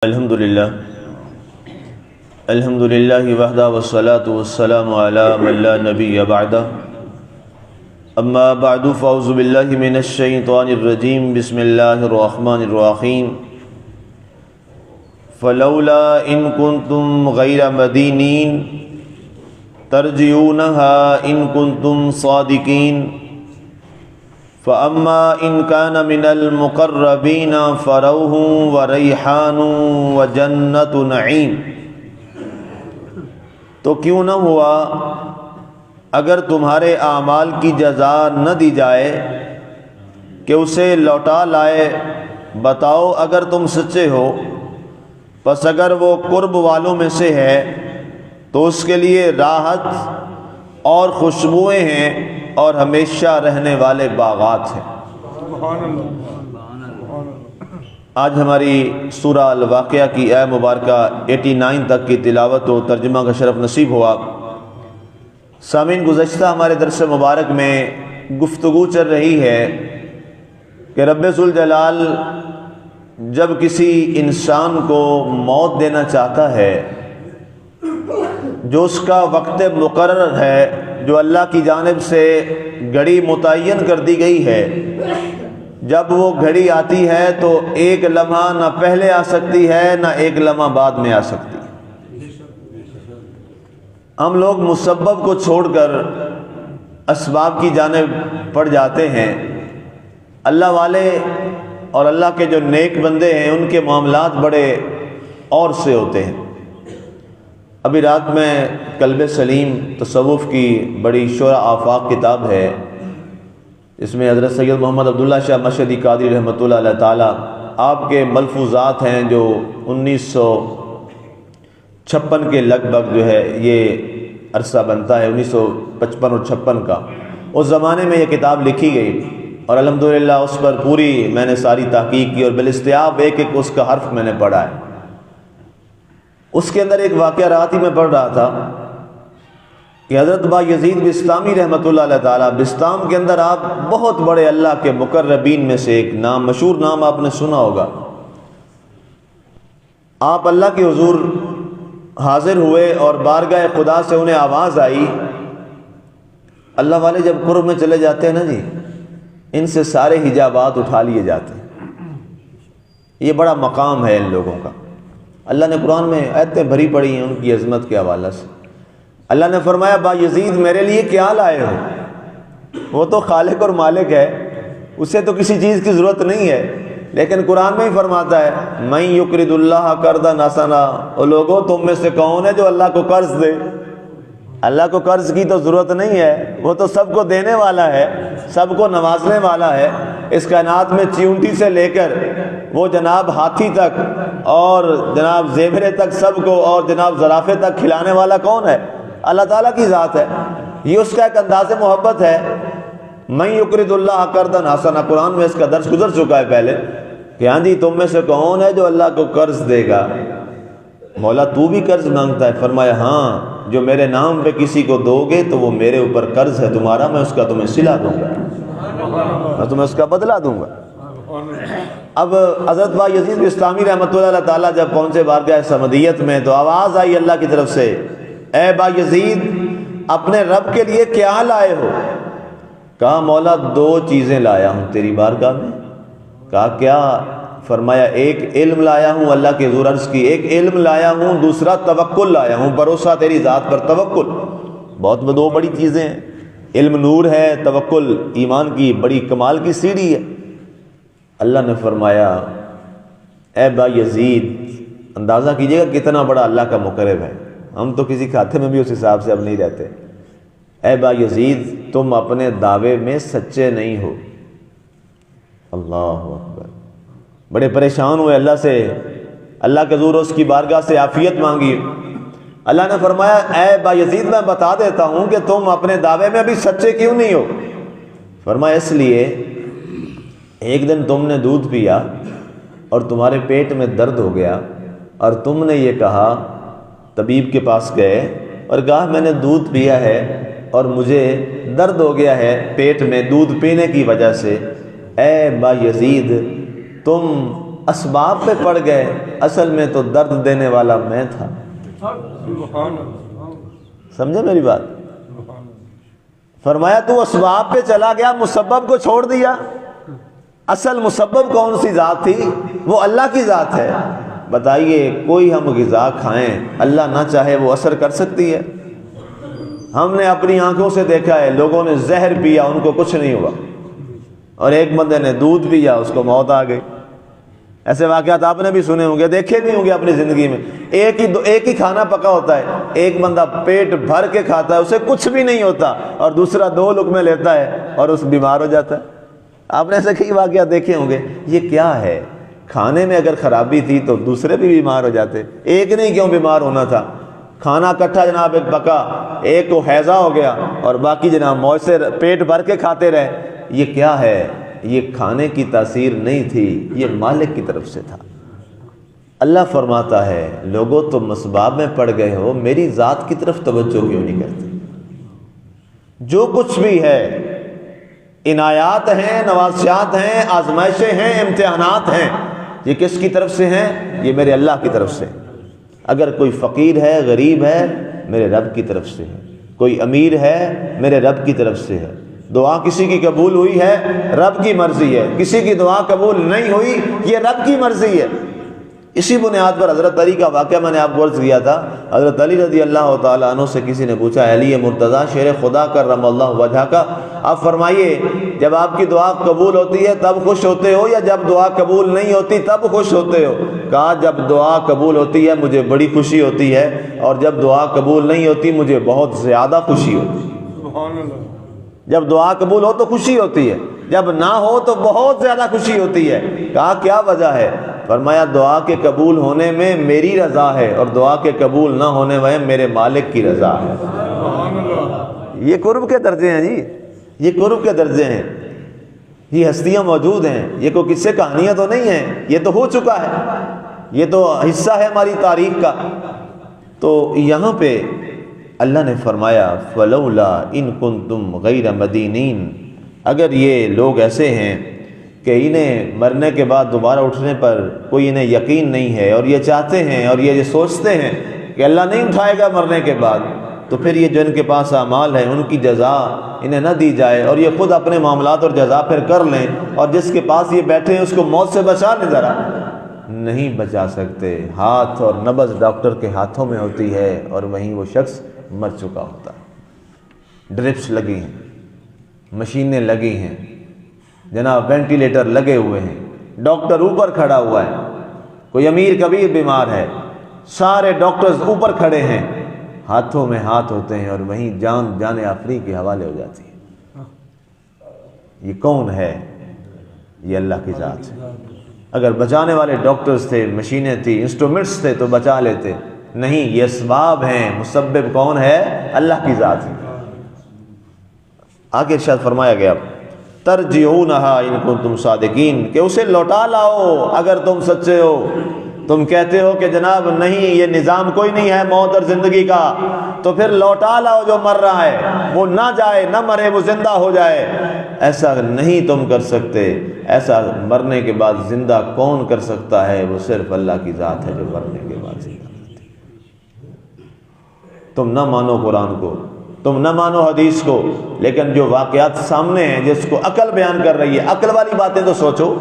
الحمدللہ وحدہ والصلاة والسلام علی من لا نبی بعدہ اما بعد فاعوذ باللہ من الشیطان الرجیم بسم اللہ الرحمن الرحیم فلولا ان کنتم غیر مدینین ترجعونها ان کنتم صادقین فَأَمَّا إِن كَانَ مِنَ الْمُقَرَّبِينَ فَرَوْحٌ وَرَيْحَانٌ وَجَنَّةُ نَعِيمٍ تو کیوں نہ ہوا اگر تمہارے اعمال کی جزا نہ دی جائے کہ اسے لوٹا لائے، بتاؤ اگر تم سچے ہو، پس اگر وہ قرب والوں میں سے ہے تو اس کے لیے راحت اور خوشبوئیں ہیں اور ہمیشہ رہنے والے باغات ہیں۔ آج ہماری سورہ الواقعہ کی آیہ مبارکہ 89 تک کی تلاوت و ترجمہ کا شرف نصیب ہوا۔ سامعین، گزشتہ ہمارے درس مبارک میں گفتگو چل رہی ہے کہ رب ذوالجلال جب کسی انسان کو موت دینا چاہتا ہے، جو اس کا وقت مقرر ہے، جو اللہ کی جانب سے گھڑی متعین کر دی گئی ہے، جب وہ گھڑی آتی ہے تو ایک لمحہ نہ پہلے آ سکتی ہے نہ ایک لمحہ بعد میں آ سکتی ہے۔ ہم لوگ مسبب کو چھوڑ کر اسباب کی جانب پڑ جاتے ہیں۔ اللہ والے اور اللہ کے جو نیک بندے ہیں، ان کے معاملات بڑے اور سے ہوتے ہیں۔ ابھی رات میں قلب سلیم تصوف کی بڑی شورا آفاق کتاب ہے، اس میں حضرت سید محمد عبداللہ شاہ مشہدی قادری رحمۃ اللہ علیہ تعالیٰ آپ کے ملفوظات ہیں جو 1956 کے لگ بھگ جو ہے یہ عرصہ بنتا ہے، 1955 اور 56 کا۔ اس زمانے میں یہ کتاب لکھی گئی اور الحمدللہ اس پر پوری میں نے ساری تحقیق کی اور بالاستیاب ایک ایک اس کا حرف میں نے پڑھا ہے۔ اس کے اندر ایک واقعہ رات ہی میں پڑھ رہا تھا کہ حضرت با یزید بسطامی رحمۃ اللہ علیہ تعالیٰ، بسطام کے اندر آپ بہت بڑے اللہ کے مقربین میں سے ایک نام، مشہور نام آپ نے سنا ہوگا۔ آپ اللہ کے حضور حاضر ہوئے اور بارگاہ خدا سے انہیں آواز آئی۔ اللہ والے جب قرب میں چلے جاتے ہیں نا جی، ان سے سارے حجابات اٹھا لیے جاتے ہیں۔ یہ بڑا مقام ہے ان لوگوں کا۔ اللہ نے قرآن میں آیتیں بھری پڑی ہیں ان کی عظمت کے حوالے سے۔ اللہ نے فرمایا، با یزید میرے لیے کیا لائے ہو؟ وہ تو خالق اور مالک ہے، اسے تو کسی چیز کی ضرورت نہیں ہے، لیکن قرآن میں ہی فرماتا ہے من یقرض اللہ قرضا حسنا، وہ لوگوں تم میں سے کون ہے جو اللہ کو قرض دے؟ اللہ کو قرض کی تو ضرورت نہیں ہے، وہ تو سب کو دینے والا ہے، سب کو نوازنے والا ہے۔ اس کائنات میں چیونٹی سے لے کر وہ جناب ہاتھی تک اور جناب زیبرے تک، سب کو، اور جناب زرافے تک کھلانے والا کون ہے؟ اللہ تعالیٰ کی ذات ہے۔ یہ اس کا ایک انداز محبت ہے۔ من یقرض اللہ قرضا حسنا، قرآن میں اس کا درس گزر چکا ہے پہلے کہ ہاں جی تم میں سے کون ہے جو اللہ کو قرض دے گا؟ مولا تو بھی قرض مانگتا ہے؟ فرمایا ہاں، جو میرے نام پہ کسی کو دو گے تو وہ میرے اوپر قرض ہے تمہارا، میں اس کا تمہیں صلہ دوں گا، میں تمہیں اس کا بدلہ دوں گا۔ اب حضرت با یزید بسطامی رحمۃ اللہ علیہ تعالیٰ جب پہنچے بارگاہ سمدیت میں تو آواز آئی اللہ کی طرف سے، اے با یزید اپنے رب کے لیے کیا لائے ہو؟ کہا مولا دو چیزیں لایا ہوں تیری بارگاہ میں۔ کہا کیا؟ فرمایا ایک علم لایا ہوں، اللہ کے حضور عرض کی، ایک علم لایا ہوں، دوسرا توکل لایا ہوں، بھروسہ تیری ذات پر، توکل۔ بہت دو بڑی چیزیں ہیں، علم نور ہے، توکل ایمان کی بڑی کمال کی سیڑھی ہے۔ اللہ نے فرمایا اے با یزید، اندازہ کیجئے گا کتنا بڑا اللہ کا مقرب ہے، ہم تو کسی کھاتے میں بھی اس حساب سے اب نہیں رہتے۔ اے با یزید تم اپنے دعوے میں سچے نہیں ہو۔ اللہ اکبر۔ بڑے پریشان ہوئے اللہ سے، اللہ کے حضور اس کی بارگاہ سے عافیت مانگی۔ اللہ نے فرمایا اے با یزید میں بتا دیتا ہوں کہ تم اپنے دعوے میں ابھی سچے کیوں نہیں ہو۔ فرمایا اس لیے ایک دن تم نے دودھ پیا اور تمہارے پیٹ میں درد ہو گیا اور تم نے یہ کہا، طبیب کے پاس گئے اور کہا میں نے دودھ پیا ہے اور مجھے درد ہو گیا ہے پیٹ میں دودھ پینے کی وجہ سے۔ اے با یزید تم اسباب پہ پڑ گئے، اصل میں تو درد دینے والا میں تھا۔ سمجھے میری بات؟ فرمایا تو اسباب پہ چلا گیا، مسبب کو چھوڑ دیا۔ اصل مسبب کون سی ذات تھی؟ وہ اللہ کی ذات ہے۔ بتائیے کوئی ہم غذا کھائیں، اللہ نہ چاہے وہ اثر کر سکتی ہے؟ ہم نے اپنی آنکھوں سے دیکھا ہے، لوگوں نے زہر پیا ان کو کچھ نہیں ہوا، اور ایک بندے نے دودھ پیا اس کو موت آ گئی۔ ایسے واقعات آپ نے بھی سنے ہوں گے، دیکھے بھی ہوں گے اپنی زندگی میں۔ ایک ہی کھانا پکا ہوتا ہے، ایک بندہ پیٹ بھر کے کھاتا ہے، اسے کچھ بھی نہیں ہوتا، اور دوسرا 2 لقمے لیتا ہے اور اس بیمار ہو جاتا ہے۔ آپ نے ایسے کئی واقعات دیکھے ہوں گے۔ یہ کیا ہے؟ کھانے میں اگر خرابی تھی تو دوسرے بھی بیمار ہو جاتے، ایک نہیں کیوں بیمار ہونا تھا؟ کھانا کٹھا جناب ایک پکا، ایک کو ہیضہ ہو گیا اور باقی جناب موج سے پیٹ بھر کے کھاتے رہے۔ یہ کیا ہے؟ یہ کھانے کی تاثیر نہیں تھی، یہ مالک کی طرف سے تھا۔ اللہ فرماتا ہے لوگوں تم اسباب میں پڑ گئے ہو، میری ذات کی طرف توجہ کیوں نہیں کرتے؟ جو کچھ بھی ہے، عنایات ہیں، نوازشات ہیں، آزمائشیں ہیں، امتحانات ہیں، یہ کس کی طرف سے ہیں؟ یہ میرے اللہ کی طرف سے۔ اگر کوئی فقیر ہے، غریب ہے، میرے رب کی طرف سے ہے۔ کوئی امیر ہے، میرے رب کی طرف سے ہے۔ دعا کسی کی قبول ہوئی ہے، رب کی مرضی ہے۔ کسی کی دعا قبول نہیں ہوئی، یہ رب کی مرضی ہے۔ اسی بنیاد پر حضرت علی کا واقعہ میں نے آپ کو عرض کیا تھا۔ حضرت علی رضی اللہ تعالیٰ عنہ سے کسی نے پوچھا، علی مرتضیٰ شیر خدا کرم اللہ وجہ کا، آپ فرمائیے جب آپ کی دعا قبول ہوتی ہے تب خوش ہوتے ہو یا جب دعا قبول نہیں ہوتی تب خوش ہوتے ہو؟ کہا جب دعا قبول ہوتی ہے مجھے بڑی خوشی ہوتی ہے، اور جب دعا قبول نہیں ہوتی مجھے بہت زیادہ خوشی ہوتی ہے۔ سبحان اللہ۔ جب دعا قبول ہو تو خوشی ہوتی ہے، جب نہ ہو تو بہت زیادہ خوشی ہوتی ہے۔ کہا کیا وجہ ہے؟ فرمایا دعا کے قبول ہونے میں میری رضا ہے، اور دعا کے قبول نہ ہونے میں میرے مالک کی رضا ہے۔ یہ قرب کے درجے ہیں جی، یہ قرب کے درجے ہیں، یہ ہستیاں موجود ہیں، یہ کوئی قصے کہانیاں تو نہیں ہیں، یہ تو ہو چکا ہے، یہ تو حصہ ہے ہماری تاریخ کا۔ تو یہاں پہ اللہ نے فرمایا فلولا ان کنتم غیر مدینین، اگر یہ لوگ ایسے ہیں کہ انہیں مرنے کے بعد دوبارہ اٹھنے پر کوئی انہیں یقین نہیں ہے، اور یہ چاہتے ہیں اور یہ سوچتے ہیں کہ اللہ نہیں اٹھائے گا مرنے کے بعد، تو پھر یہ جو ان کے پاس اعمال ہے ان کی جزا انہیں نہ دی جائے، اور یہ خود اپنے معاملات اور جزا پھر کر لیں، اور جس کے پاس یہ بیٹھے ہیں اس کو موت سے بچا لیں۔ ذرا نہیں بچا سکتے، ہاتھ اور نبض ڈاکٹر کے ہاتھوں میں ہوتی ہے، اور وہیں وہ شخص مر چکا ہوتا ہے۔ ڈرپس لگی ہیں، مشینیں لگی ہیں، جناب وینٹیلیٹر لگے ہوئے ہیں، ڈاکٹر اوپر کھڑا ہوا ہے، کوئی امیر کبیر بیمار ہے، سارے ڈاکٹرز اوپر کھڑے ہیں، ہاتھوں میں ہاتھ ہوتے ہیں، اور وہیں جان آفری کے حوالے ہو جاتی ہے۔ یہ کون ہے؟ یہ اللہ کی ذات ہے۔ اگر بچانے والے ڈاکٹرز تھے، مشینیں تھیں، انسٹرومنٹس تھے تو بچا لیتے، نہیں، یہ اسباب ہیں، مسبب کون ہے؟ اللہ کی ذات ہے۔ آگے ارشاد فرمایا گیا ترجعونہا ان کنتم صادقین، کہ اسے لوٹا لاؤ اگر تم سچے ہو۔ تم کہتے ہو کہ جناب نہیں یہ نظام کوئی نہیں ہے موت اور زندگی کا، تو پھر لوٹا لاؤ جو مر رہا ہے، وہ نہ جائے نہ مرے، وہ زندہ ہو جائے۔ ایسا نہیں تم کر سکتے، ایسا مرنے کے بعد زندہ کون کر سکتا ہے؟ وہ صرف اللہ کی ذات ہے جو مرنے کے بعد زندہ کرتی ہے۔ تم نہ مانو قرآن کو، تم نہ مانو حدیث کو، لیکن جو واقعات سامنے ہیں جس کو عقل بیان کر رہی ہے، عقل والی باتیں تو سوچو۔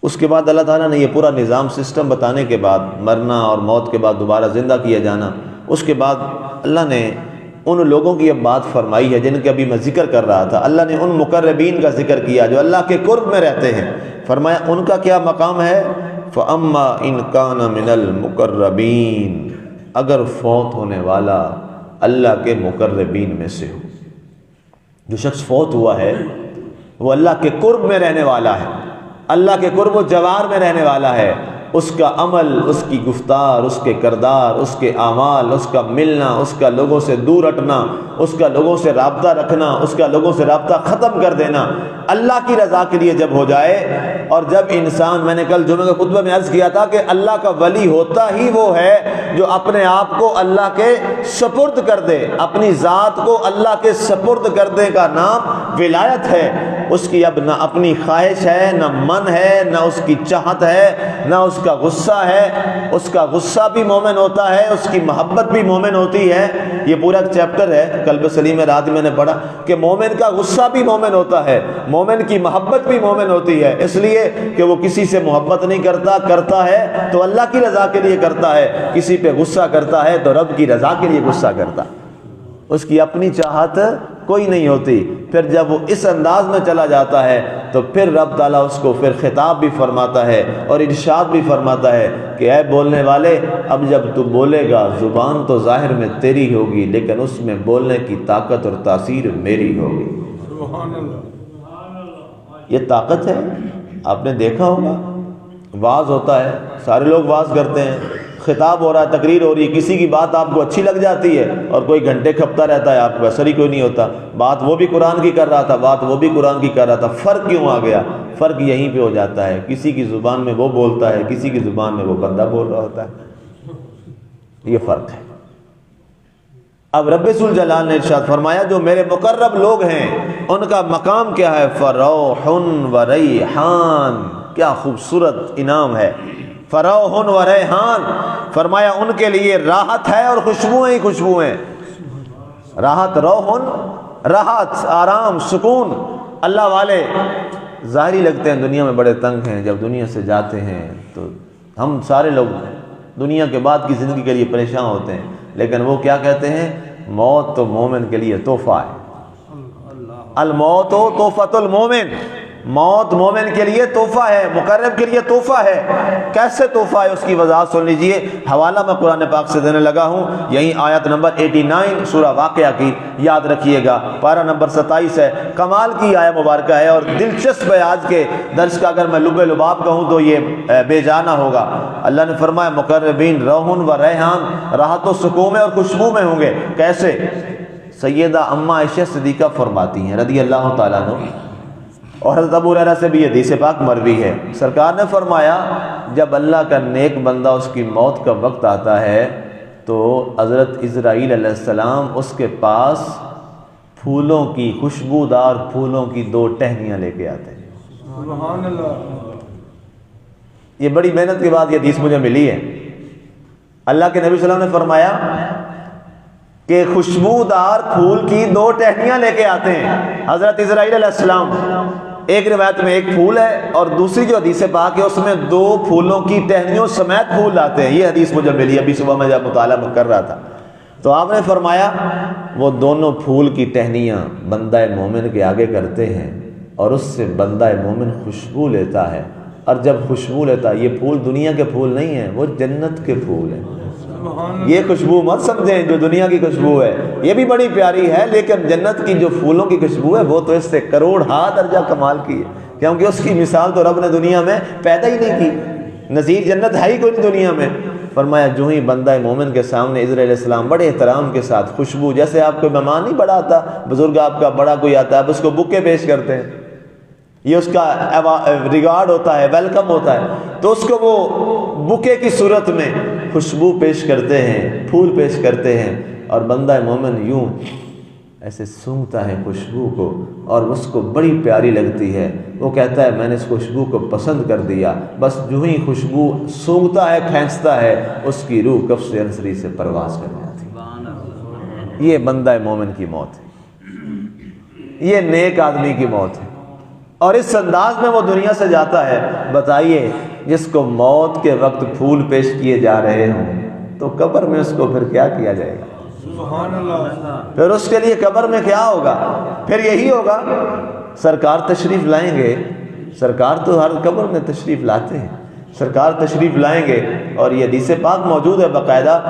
اس کے بعد اللہ تعالیٰ نے یہ پورا نظام سسٹم بتانے کے بعد، مرنا اور موت کے بعد دوبارہ زندہ کیا جانا، اس کے بعد اللہ نے ان لوگوں کی اب بات فرمائی ہے جن کے ابھی میں ذکر کر رہا تھا۔ اللہ نے ان مقربین کا ذکر کیا جو اللہ کے قرب میں رہتے ہیں۔ فرمایا ان کا کیا مقام ہے؟ فَأَمَّا إِن كَانَ مِنَ الْمُقَرَّبِينَ، اگر فوت ہونے والا اللہ کے مقربین میں سے ہو۔ جو شخص فوت ہوا ہے وہ اللہ کے قرب میں رہنے والا ہے، اللہ کے قرب و جوار میں رہنے والا ہے۔ اس کا عمل، اس کی گفتار، اس کے کردار، اس کے اعمال، اس کا ملنا، اس کا لوگوں سے دور ہٹنا، اس کا لوگوں سے رابطہ رکھنا، اس کا لوگوں سے رابطہ ختم کر دینا، اللہ کی رضا کے لیے جب ہو جائے۔ اور جب انسان، میں نے کل جمعہ کے خطبہ میں عرض کیا تھا کہ اللہ کا ولی ہوتا ہی وہ ہے جو اپنے آپ کو اللہ کے سپرد کر دے، اپنی ذات کو اللہ کے سپرد کرنے کا نام ولایت ہے۔ اس کی اب نہ اپنی خواہش ہے، نہ من ہے، نہ اس کی چاہت ہے، نہ اس کا غصہ ہے۔ اس کا غصہ بھی مومن ہوتا ہے، اس کی محبت بھی مومن ہوتی ہے۔ یہ پورا ایک چیپٹر ہے قلب سلیم میں، رات میں نے پڑھا کہ مومن کا غصہ بھی مومن ہوتا ہے، مومن کی محبت بھی مومن ہوتی ہے، اس لیے کہ وہ کسی سے محبت نہیں کرتا، کرتا ہے تو اللہ کی رضا کے لیے کرتا ہے، کسی پہ غصہ کرتا ہے تو رب کی رضا کے لیے غصہ کرتا، اس کی اپنی چاہت کوئی نہیں ہوتی۔ پھر جب وہ اس انداز میں چلا جاتا ہے تو پھر رب تعالیٰ اس کو پھر خطاب بھی فرماتا ہے اور ارشاد بھی فرماتا ہے کہ اے بولنے والے، اب جب تو بولے گا زبان تو ظاہر میں تیری ہوگی، لیکن اس میں بولنے کی طاقت اور تاثیر میری ہوگی۔ سبحان اللہ، یہ طاقت ہے۔ آپ نے دیکھا ہوگا واعظ ہوتا ہے، سارے لوگ واعظ کرتے ہیں، خطاب ہو رہا ہے، تقریر ہو رہی ہے، کسی کی بات آپ کو اچھی لگ جاتی ہے اور کوئی گھنٹے کھپتا رہتا ہے، آپ کو اثر ہی کوئی نہیں ہوتا۔ بات وہ بھی قرآن کی کر رہا تھا، بات وہ بھی قرآن کی کر رہا تھا، فرق کیوں آ گیا؟ فرق یہیں پہ ہو جاتا ہے، کسی کی زبان میں وہ بولتا ہے، کسی کی زبان میں وہ بندہ بول رہا ہوتا ہے، یہ فرق ہے۔ اب رب ذوالجلال نے ارشاد فرمایا جو میرے مقرب لوگ ہیں ان کا مقام کیا ہے؟ فروح و ریحان، کیا خوبصورت انعام ہے، فروح و ریحان، فرمایا ان کے لیے راحت ہے اور خوشبوئیں ہی خوشبوئیں، راحت، روح، راحت، آرام، سکون۔ اللہ والے ظاہری لگتے ہیں دنیا میں بڑے تنگ ہیں، جب دنیا سے جاتے ہیں تو ہم سارے لوگ دنیا کے بعد کی زندگی کے لیے پریشان ہوتے ہیں، لیکن وہ کیا کہتے ہیں؟ موت تو مومن کے لیے تحفہ ہے، الموت تحفۃ المومن، موت مومن کے لیے تحفہ ہے، مقرب کے لیے تحفہ ہے۔ کیسے تحفہ ہے اس کی وضاحت سن لیجئے، حوالہ میں قرآن پاک سے دینے لگا ہوں، یہی آیت نمبر 89 سورہ واقعہ کی، یاد رکھیے گا، پارہ نمبر 27 ہے، کمال کی آیت مبارکہ ہے اور دلچسپ ہے۔ آج کے درس کا اگر میں لب لباب کہوں تو یہ بے جانا ہوگا۔ اللہ نے فرمایا مقربین روح و ریحان، راحت و سکون میں اور خوشبو میں ہوں گے۔ کیسے؟ سیدہ اماں عائشہ صدیقہ فرماتی ہیں رضی اللہ تعالیٰ عنہ، اور حضرت ابو ہریرہ سے بھی حدیث پاک مروی ہے، سرکار نے فرمایا جب اللہ کا نیک بندہ اس کی موت کا وقت آتا ہے تو حضرت اسرائیل علیہ السلام اس کے پاس پھولوں کی، خوشبودار پھولوں کی 2 ٹہنیاں لے کے آتے ہیں۔ سبحان اللہ، یہ بڑی محنت کے بعد یہ حدیث مجھے ملی ہے۔ اللہ کے نبی صلی اللہ علیہ وسلم نے فرمایا کہ خوشبودار پھول کی 2 ٹہنیاں لے کے آتے ہیں حضرت اسرائیل علیہ السلام۔ ایک روایت میں ایک پھول ہے اور دوسری جو حدیث پاک ہے اس میں 2 پھولوں کی ٹہنیوں سمیت پھول لاتے ہیں۔ یہ حدیث مجھے ملی ابھی صبح میں جب مطالعہ کر رہا تھا تو آپ نے فرمایا وہ دونوں پھول کی ٹہنیاں بندہ مومن کے آگے کرتے ہیں اور اس سے بندہ مومن خوشبو لیتا ہے، اور جب خوشبو لیتا ہے، یہ پھول دنیا کے پھول نہیں ہیں، وہ جنت کے پھول ہیں۔ یہ خوشبو مت سمجھیں جو دنیا کی خوشبو ہے، یہ بھی بڑی پیاری ہے، لیکن جنت کی جو پھولوں کی خوشبو ہے وہ تو اس سے کروڑ ہاں درجہ کمال کی ہے، کیونکہ اس کی مثال تو رب نے دنیا میں پیدا ہی نہیں کی، نظیر جنت ہے ہی کوئی نہیں دنیا میں۔ فرمایا جو ہی بندہ مومن کے سامنے اسرائیل علیہ السلام بڑے احترام کے ساتھ خوشبو، جیسے آپ کوئی مہمان نہیں بڑا آتا، بزرگ آپ کا بڑا کوئی آتا ہے آپ اس کو بکے پیش کرتے ہیں، یہ اس کا ریگارڈ ہوتا ہے، ویلکم ہوتا ہے، تو اس کو وہ بکے کی صورت میں خوشبو پیش کرتے ہیں، پھول پیش کرتے ہیں، اور بندہ مومن یوں ایسے سونگھتا ہے خوشبو کو اور اس کو بڑی پیاری لگتی ہے، وہ کہتا ہے میں نے اس خوشبو کو پسند کر دیا، بس جو ہی خوشبو سونگھتا ہے، کھینچتا ہے، اس کی روح قفس انصری سے پرواز کر جاتی۔ یہ بندہ مومن کی موت ہے، یہ نیک آدمی کی موت ہے، اور اس انداز میں وہ دنیا سے جاتا ہے۔ بتائیے جس کو موت کے وقت پھول پیش کیے جا رہے ہوں تو قبر میں اس کو پھر کیا کیا جائے گا؟ سبحان اللہ، پھر اس کے لیے قبر میں کیا ہوگا؟ پھر یہی ہوگا، سرکار تشریف لائیں گے، سرکار تو ہر قبر میں تشریف لاتے ہیں، سرکار تشریف لائیں گے، اور یہ حدیث پاک موجود ہے باقاعدہ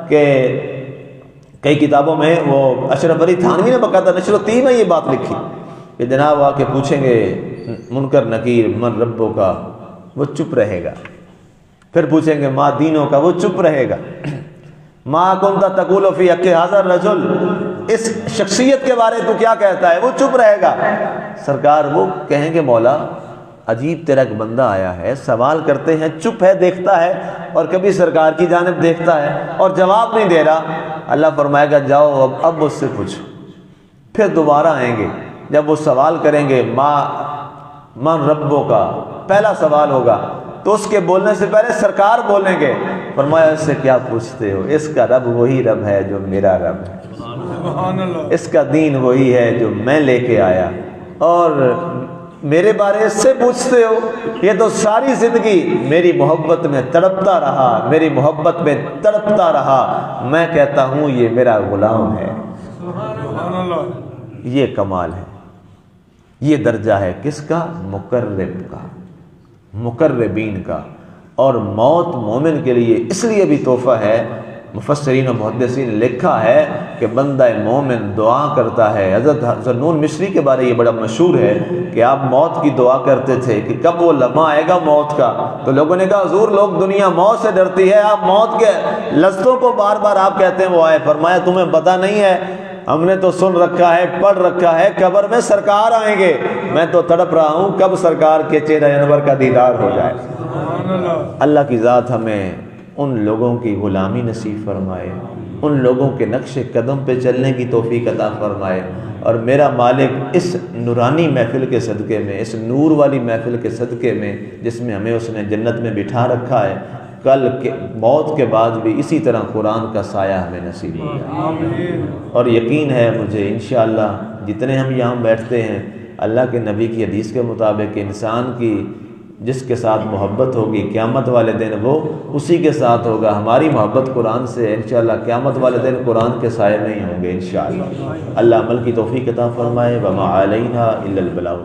کہ کئی کتابوں میں، وہ اشرف علی تھانوی نے باقاعدہ نشر الطیب میں یہ بات لکھی کہ جناب آ کے پوچھیں گے منکر نکیر من ربوں کا، وہ چپ رہے گا، پھر پوچھیں گے ما دینوں کا، وہ چپ رہے گا، ما کنت تقول فی حق ھذا الرجل، اس شخصیت کے بارے تو کیا کہتا ہے، وہ چپ رہے گا۔ سرکار وہ کہیں گے مولا عجیب تیرا ایک بندہ آیا ہے، سوال کرتے ہیں، چپ ہے، دیکھتا ہے، اور کبھی سرکار کی جانب دیکھتا ہے اور جواب نہیں دے رہا۔ اللہ فرمائے گا جاؤ اب مجھ سے پوچھو، پھر دوبارہ آئیں گے، جب وہ سوال کریں گے من ربوں کا، پہلا سوال ہوگا تو اس کے بولنے سے پہلے سرکار بولیں گے، فرمایا اس سے کیا پوچھتے ہو، اس کا رب وہی رب ہے جو میرا رب ہے، اس کا دین وہی ہے جو میں لے کے آیا، اور میرے بارے سے پوچھتے ہو، یہ تو ساری زندگی میری محبت میں تڑپتا رہا، میری محبت میں تڑپتا رہا، میں کہتا ہوں یہ میرا غلام ہے۔ یہ کمال ہے، یہ درجہ ہے کس کا؟ مقرب کا، مقربین کا۔ اور موت مومن کے لیے اس لیے بھی تحفہ ہے، مفسرین و محدثین نے لکھا ہے کہ بندہ مومن دعا کرتا ہے۔ حضرت ذنون مصری کے بارے یہ بڑا مشہور ہے کہ آپ موت کی دعا کرتے تھے کہ کب وہ لمحہ آئے گا موت کا، تو لوگوں نے کہا حضور لوگ دنیا موت سے ڈرتی ہے، آپ موت کے لفظوں کو بار بار آپ کہتے ہیں وہ آئے۔ فرمایا تمہیں پتہ نہیں ہے، ہم نے تو سن رکھا ہے، پڑھ رکھا ہے، قبر میں سرکار آئیں گے، میں تو تڑپ رہا ہوں کب سرکار کے چہرہ انور کا دیدار ہو جائے۔ اللہ کی ذات ہمیں ان لوگوں کی غلامی نصیب فرمائے، ان لوگوں کے نقش قدم پہ چلنے کی توفیق عطا فرمائے، اور میرا مالک اس نورانی محفل کے صدقے میں، اس نور والی محفل کے صدقے میں جس میں ہمیں اس نے جنت میں بٹھا رکھا ہے، کل کے موت کے بعد بھی اسی طرح قرآن کا سایہ ہمیں نصیب ہو جائے۔ اور یقین ہے مجھے انشاءاللہ جتنے ہم یہاں بیٹھتے ہیں، اللہ کے نبی کی حدیث کے مطابق انسان کی جس کے ساتھ محبت ہوگی قیامت والے دن وہ اسی کے ساتھ ہوگا۔ ہماری محبت قرآن سے انشاءاللہ قیامت والے دن قرآن کے سائے میں ہی ہوں گے انشاءاللہ۔ اللہ عمل کی توفیق عطا فرمائے۔ وما علینا الا البلاغ۔